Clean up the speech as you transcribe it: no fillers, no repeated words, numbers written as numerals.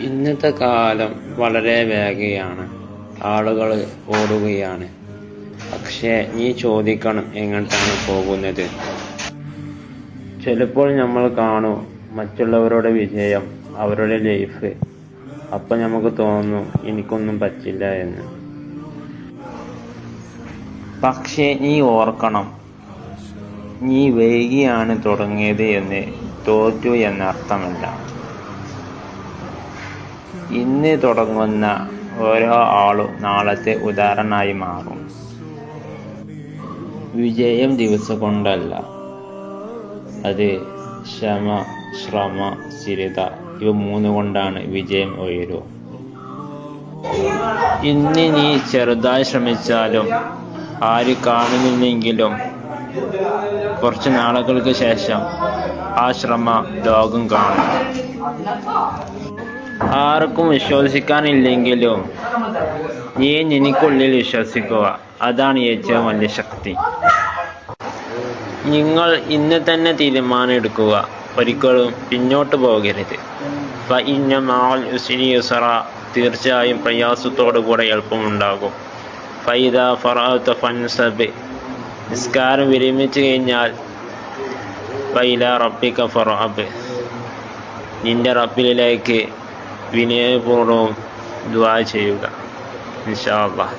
ഇന്നത്തെ കാലം വളരെ വേഗതയാണ്. ആളുകൾ ഓടുകയാണ്. പക്ഷേ നീ ചോദിക്കണം എങ്ങോട്ടാണ് പോകുന്നത്. ചിലപ്പോൾ നമ്മൾ കാണും മറ്റുള്ളവരുടെ വിജയം, അവരുടെ ലൈഫ്. അപ്പം നമുക്ക് തോന്നും എനിക്കൊന്നും പറ്റില്ല എന്ന്. പക്ഷേ നീ ഓർക്കണം, നീ വൈകിയാണ് തുടങ്ങിയത് എന്ന് തോറ്റു എന്നർത്ഥമല്ല. ഇന്ന് തുടങ്ങുന്ന ഓരോ ആളും നാളത്തെ ഉദാഹരണമായി മാറും. വിജയം ദിവസം കൊണ്ടല്ല, അത് ക്ഷമ, ശ്രമ, സ്ഥിരത ഇവ 3 കൊണ്ടാണ് വിജയം ഉയരൂ. ഇന്ന് നീ ചെറുതായി ശ്രമിച്ചാലും ആര് കാണുന്നില്ലെങ്കിലും കുറച്ച് നാളുകൾക്ക് ശേഷം ആ ശ്രമ ലോകം കാണും. ആർക്കും വിശ്വസിക്കാനില്ലെങ്കിലും നീ നിനക്കുള്ളിൽ വിശ്വസിക്കുക. അതാണ് ഏറ്റവും വലിയ ശക്തി. നിങ്ങൾ ഇന്ന് തന്നെ തീരുമാനം എടുക്കുക. ഒരിക്കലും പിന്നോട്ട് പോകരുത്. ഫഇന്ന മഅൽ ഉസ്രി യുസ്റാ, തീർച്ചയായും പ്രയാസത്തോടു കൂടെ എളുപ്പമുണ്ടാകും. ഫഇദാ ഫറഅത ഫൻസബ്, നിസ്കാരം വിരമിച്ചു കഴിഞ്ഞാൽ ഫഇലാ റബ്ബിക ഫർഅബ്, നിന്റെ റബ്ബിലേക്ക് വിനയപൂർവ്വം ദുആ ചെയ്യുക. ഇൻഷാ അല്ലാഹ്.